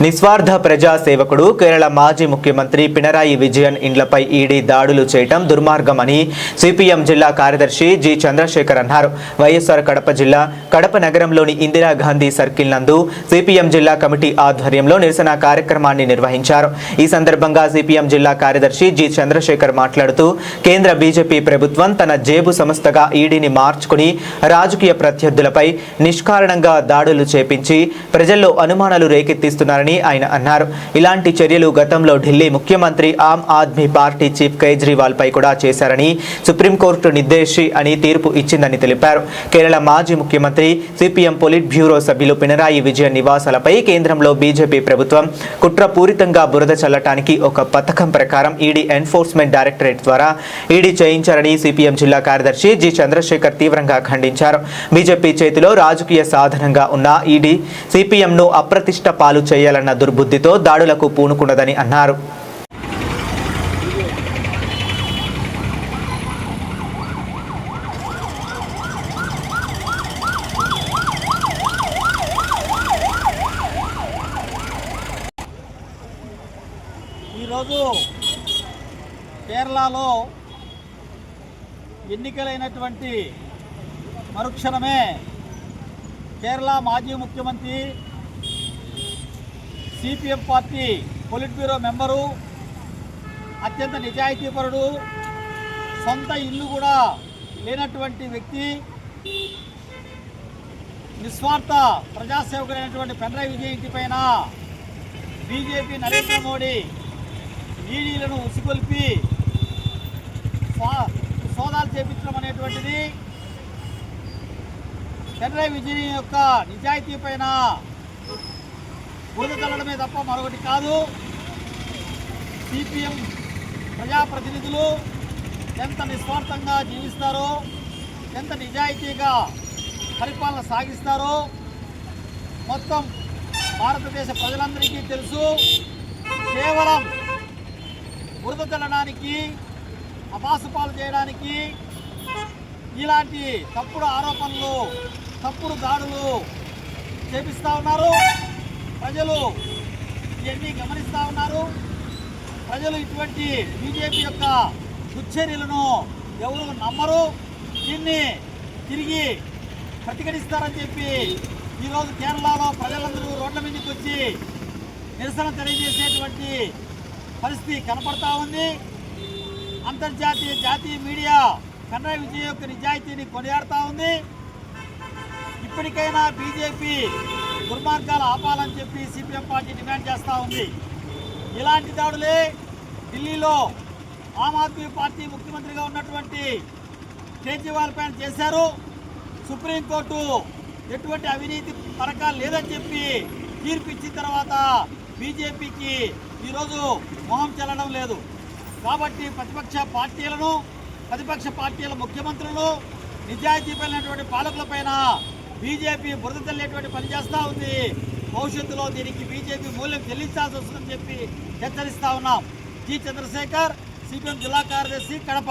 నిస్వార్థ ప్రజా సేవకుడు కేరళ మాజీ ముఖ్యమంత్రి పినరాయి విజయన్ ఇండ్లపై ఈడీ దాడులు చేయటం దుర్మార్గమని సిపిఎం జిల్లా కార్యదర్శి జి చంద్రశేఖర్ అన్నారు. వైఎస్ఆర్ కడప జిల్లా కడప నగరంలోని ఇందిరాగాంధీ సర్కిల్ నందు సిపిఎం జిల్లా కమిటీ ఆధ్వర్యంలో నిరసన కార్యక్రమాన్ని నిర్వహించారు. ఈ సందర్భంగా సిపిఎం జిల్లా కార్యదర్శి జి చంద్రశేఖర్ మాట్లాడుతూ కేంద్ర బీజేపీ ప్రభుత్వం తన జేబు సంస్థగా ఈడీని మార్చుకుని రాజకీయ ప్రత్యర్థులపై నిష్కారణంగా దాడులు చేపించి ప్రజల్లో అనుమానాలు రేకెత్తిస్తున్నారని ఆయన అన్నారు. ఇలాంటి చర్యలు గతంలో ఢిల్లీ ముఖ్యమంత్రి ఆమ్ ఆద్మీ పార్టీ చీఫ్ కేజ్రీవాల్ పై కూడా చేశారని సుప్రీంకోర్టు నిర్దేశి అని తీర్పు ఇచ్చిందని తెలిపారు. కేరళ మాజీ ముఖ్యమంత్రి సిపిఎం పొలిట్ బ్యూరో సభ్యులు పినరాయి విజయన్ నివాసాలపై కేంద్రంలో బీజేపీ ప్రభుత్వం కుట్రపూరితంగా బురద చల్లటానికి ఒక పథకం ప్రకారం ఈడీ ఎన్ఫోర్స్మెంట్ డైరెక్టరేట్ ద్వారా ఈడీ చేయించారని సిపిఎం జిల్లా కార్యదర్శి జి చంద్రశేఖర్ తీవ్రంగా ఖండించారు. బీజేపీ చేతిలో రాజకీయ సాధనంగా ఉన్న ఈడీ సిపిఎంను అప్రతిష్ట పాలు చేయాలన్న దుర్బుద్ధితో దాడులకు పూనుకున్నదని అన్నారు. ఈరోజు కేరళలో ఎన్నికలైనటువంటి మరుక్షణమే కేరళ మాజీ ముఖ్యమంత్రి CPM party polit bureau member, అత్యంత నిజాయితీపరుడు, సొంత ఇల్లు కూడా లేనటువంటి వ్యక్తి, నిస్వార్థ ప్రజాసేవకుడైనటువంటి పినరాయి విజయన్ ఇంటి పైన బీజేపీ నరేంద్ర మోడీ ఈడీలను ఉసిగొల్పి సోదాలు చేపించడం అనేటువంటిది పినరాయి విజయన్ యొక్క నిజాయితీ పైన బురద చల్లడమే తప్ప మరొకటి కాదు. సిపిఎం ప్రజాప్రతినిధులు ఎంత నిస్వార్థంగా జీవిస్తారో, ఎంత నిజాయితీగా పరిపాలన సాగిస్తారో మొత్తం భారతదేశ ప్రజలందరికీ తెలుసు. కేవలం బురద చల్లడానికి, అపాసుపాలు చేయడానికి ఇలాంటి తప్పుడు ఆరోపణలు, తప్పుడు దాడులు చేపిస్తూ ఉన్నారు. ప్రజలు ఇవన్నీ గమనిస్తూ ఉన్నారు. ప్రజలు ఇటువంటి బీజేపీ యొక్క దుశ్చర్యలను ఎవరు నమ్మరు. దీన్ని తిరిగి ప్రతిఘటిస్తారని చెప్పి ఈరోజు కేరళలో ప్రజలందరూ రోడ్ల మీదకి వచ్చి నిరసన తెలియజేసేటువంటి పరిస్థితి కనపడతా ఉంది. అంతర్జాతీయ జాతీయ మీడియా పినరాయి విజయన్ యొక్క నిజాయితీని కొనియాడుతూ ఉంది. ఇప్పటికైనా బీజేపీ దుర్మార్గాలు ఆపాలని చెప్పి సిపిఎం పార్టీ డిమాండ్ చేస్తూ ఉంది. ఇలాంటి దాడులే ఢిల్లీలో ఆమ్ ఆద్మీ పార్టీ ముఖ్యమంత్రిగా ఉన్నటువంటి కేజ్రీవాల్ పైన చేశారు. సుప్రీంకోర్టు ఎటువంటి అవినీతి పరకాలు లేదని చెప్పి తీర్పు ఇచ్చిన తర్వాత బీజేపీకి ఈరోజు మొహం చెల్లడం లేదు. కాబట్టి ప్రతిపక్ష పార్టీల ముఖ్యమంత్రులు, నిజాయితీపైనటువంటి పాలకులపైన బీజేపీ బురద చల్లేటువంటి పని చేస్తూ ఉంది. భవిష్యత్తులో దీనికి బీజేపీ మూల్యం చెల్లించాల్సి వస్తుందని చెప్పి హెచ్చరిస్తూ ఉన్నాం. జి చంద్రశేఖర్, సిపిఎం జిల్లా కార్యదర్శి, కడప.